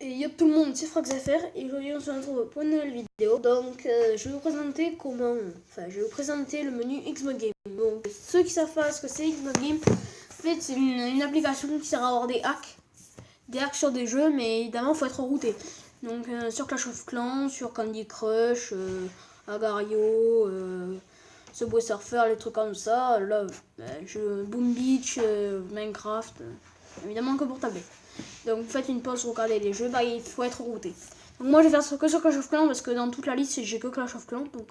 Et yo tout le monde, c'est FroxFR et aujourd'hui on se retrouve pour une nouvelle vidéo. Donc je vais vous présenter le menu Xmode Game. Donc ceux qui savent pas ce que c'est Xmode Game, en fait c'est une application qui sert à avoir des hacks sur des jeux, mais évidemment il faut être routé. Donc sur Clash of Clans, sur Candy Crush, Agario, Subway Surfer, les trucs comme ça. Là, Boom Beach, Minecraft, évidemment que pour tablette. Donc vous faites une pause, vous regardez les jeux, il faut être routé. Donc moi je vais faire que sur Clash of Clans parce que dans toute la liste j'ai que Clash of Clans. Donc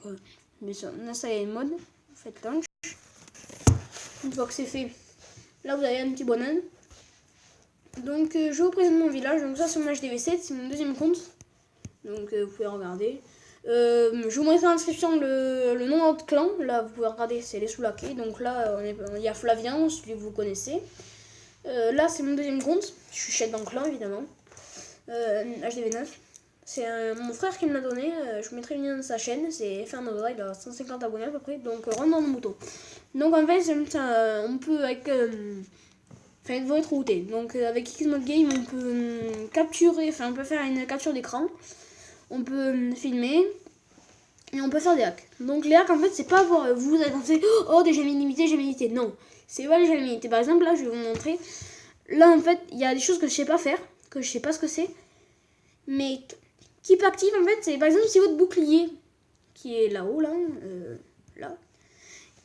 mais ça est mode. Vous faites launch. Une fois que c'est fait, là vous avez un petit bonhomme. Donc je vous présente mon village. Donc ça c'est mon HDV7, c'est mon deuxième compte. Donc vous pouvez regarder. Je vous mettrai en description le nom de notre clan. Là vous pouvez regarder, c'est les Soulakés. Donc là il y a Flavien, celui que vous connaissez. Là c'est mon deuxième compte, je suis chef dans le clan évidemment, HDV9, c'est mon frère qui me l'a donné, je vous mettrai le lien de sa chaîne, c'est Fernando, il a 150 abonnés à peu près, donc rentre dans le mouton. Donc en fait on peut il faut être routé, donc avec Xmode Game on peut on peut faire une capture d'écran, on peut filmer, et on peut faire des hacks. Donc les hacks en fait c'est pas avoir, vous allez penser oh des gemmes illimitées, non. C'est pas les gemmes illimitées. Par exemple là je vais vous montrer. Là en fait il y a des choses que je sais pas faire, que je sais pas ce que c'est. Mais qui peut activer en fait c'est par exemple si votre bouclier qui est là-haut là, là.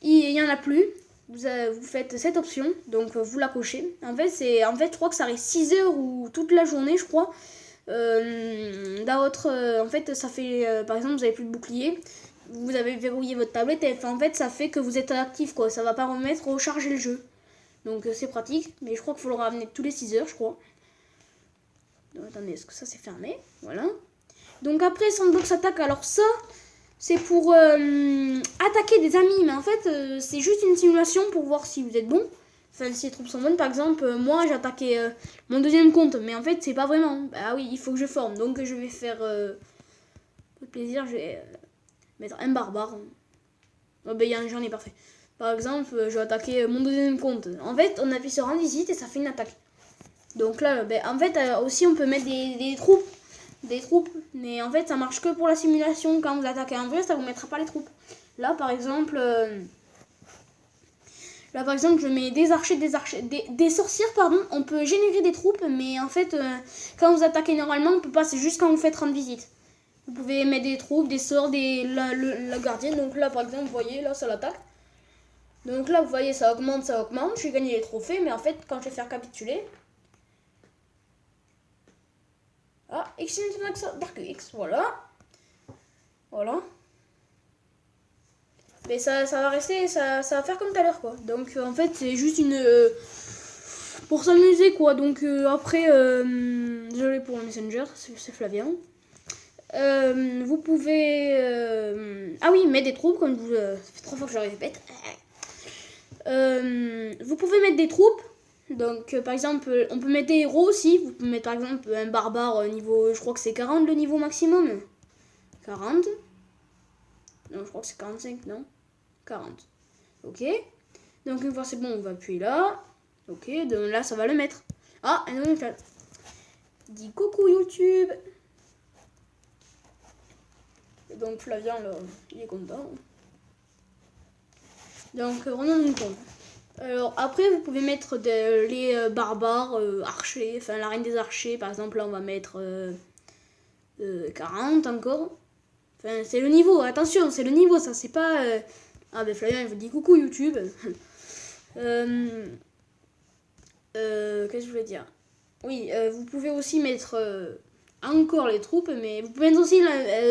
Il y en a plus. Vous faites cette option, donc vous la cochez. En fait je crois que ça reste 6 heures ou toute la journée je crois. En fait ça fait par exemple vous avez plus de bouclier, vous avez verrouillé votre tablette et en fait ça fait que vous êtes actif quoi, ça va pas recharger le jeu, donc c'est pratique, mais je crois qu'il faut le ramener tous les 6 heures je crois. Donc, attendez, est-ce que ça c'est fermé, voilà. Donc après Sandbox attaque, alors ça c'est pour attaquer des amis, mais en fait c'est juste une simulation pour voir si vous êtes bon. Enfin, si les troupes sont bonnes, par exemple, moi j'ai attaqué mon deuxième compte, mais en fait c'est pas vraiment. Bah oui, il faut que je forme, donc je vais faire pour plaisir, je vais mettre un barbare. Oh, bah, j'en ai parfait. Par exemple, je vais attaquer mon deuxième compte. En fait, on appuie sur un visite et ça fait une attaque. Donc là, en fait, aussi on peut mettre des troupes, mais en fait ça marche que pour la simulation. Quand vous attaquez un vrai, ça vous mettra pas les troupes. Là par exemple. Je mets des sorcières, pardon. On peut générer des troupes, mais en fait, quand vous attaquez normalement, on peut pas. C'est juste quand vous faites rendre visite. Vous pouvez mettre des troupes, des sorts, la gardienne. Donc là, par exemple, vous voyez, là, ça l'attaque. Donc là, vous voyez, ça augmente. J'ai gagné les trophées, mais en fait, quand je vais faire capituler. Ah, X Dark X, voilà. Voilà. Mais ça va rester, ça va faire comme tout à l'heure quoi. Donc en fait c'est juste une pour s'amuser quoi. Donc après désolé pour le messenger, c'est Flavien. Vous pouvez ah oui, mettre des troupes comme vous ça fait 3 fois que je le répète. Vous pouvez mettre des troupes. Donc par exemple on peut mettre des héros aussi. Vous pouvez mettre par exemple un barbare niveau, je crois que c'est 40 le niveau maximum. 40. Non, je crois que c'est 45, non 40. Ok. Donc une fois c'est bon, on va appuyer là. Ok, donc là ça va le mettre. Ah, un autre chat. Dis coucou YouTube. Et donc Flavien là, il est content. Donc on a une tombe. Alors après vous pouvez mettre les barbares, archers, enfin la reine des archers par exemple, là on va mettre 40 encore. Enfin c'est le niveau, attention, c'est le niveau ça, c'est pas... Ah ben Flavien il vous dit coucou YouTube. Qu'est-ce que je voulais dire? Oui, vous pouvez aussi mettre encore les troupes, mais vous pouvez mettre aussi,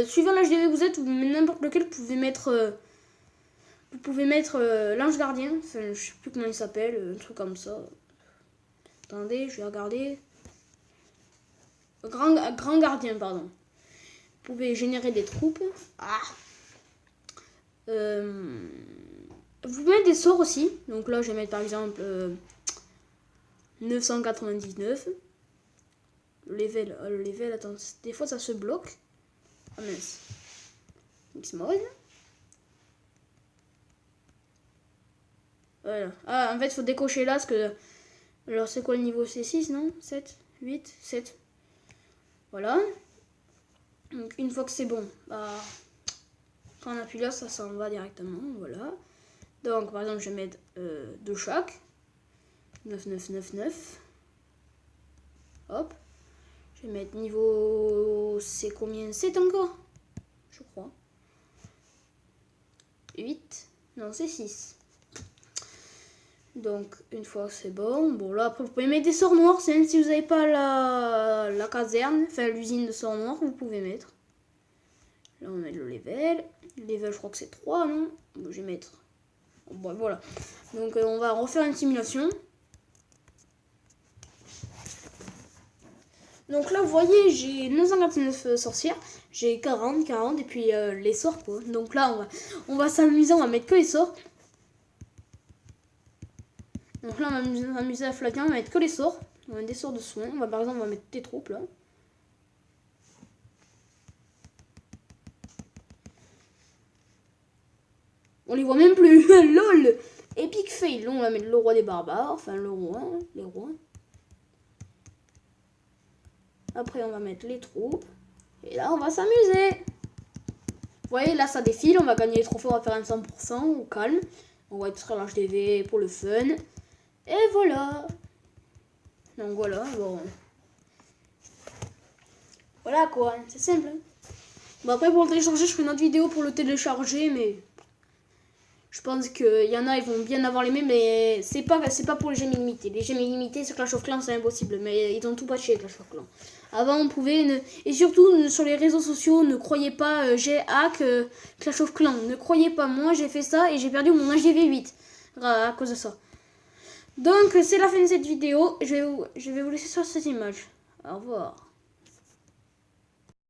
suivant l'HDV que vous êtes, ou n'importe lequel, vous pouvez mettre l'ange gardien, enfin, je sais plus comment il s'appelle, un truc comme ça. Attendez, je vais regarder. Grand gardien, pardon. Vous pouvez générer des troupes. Ah. Vous pouvez mettre des sorts aussi. Donc là, je vais mettre par exemple 999. Le level, attends, des fois ça se bloque. Ah mince. X-Mode. Voilà. Ah, en fait, il faut décocher là, parce que... Alors, c'est quoi le niveau? C'est 6, non 7 8 7. Voilà. Donc une fois que c'est bon, bah, quand on appuie là, ça s'en va directement. Voilà. Donc par exemple, je vais mettre 2 chaque. 9, 9, 9, 9. Hop. Je vais mettre niveau... C'est combien? 7 encore? Je crois. 8. Non, c'est 6. Donc, une fois que c'est bon, là, après, vous pouvez mettre des sorts noirs. Même si vous n'avez pas la caserne, enfin, l'usine de sorts noirs, vous pouvez mettre. Là, on met le level. Le level, je crois que c'est 3, non? Bon, je vais mettre... Bon, voilà. Donc, on va refaire une simulation. Donc là, vous voyez, j'ai 949 sorcières. J'ai 40, et puis les sorts, quoi. Donc là, on va s'amuser, on va mettre que les sorts. Donc là, on va s'amuser à flaquer, on va mettre que les sorts. On va mettre des sorts de soins. Par exemple, on va mettre des troupes, là. On les voit même plus. LOL. Epic fail. Là, on va mettre le roi des barbares. Enfin, le roi, hein, les rois. Après, on va mettre les troupes. Et là, on va s'amuser. Vous voyez, là, ça défile. On va gagner les trophées. On va faire un 100% au calme. On va extraire l'HDV pour le fun. Et voilà. Donc voilà, bon. Voilà quoi, c'est simple. Bon, après, pour le télécharger, je ferai une autre vidéo pour le télécharger, mais... Je pense qu'il y en a, ils vont bien avoir les mêmes, mais c'est pas pour les gemmes illimitées. Les gemmes illimitées sur Clash of Clans, c'est impossible, mais ils ont tout patché Clash of Clans. Avant, on pouvait... Et surtout, sur les réseaux sociaux, ne croyez pas, j'ai hack Clash of Clans. Ne croyez pas, moi, j'ai fait ça et j'ai perdu mon HDV 8 à cause de ça. Donc, c'est la fin de cette vidéo. Je vais vous laisser sur cette image. Au revoir.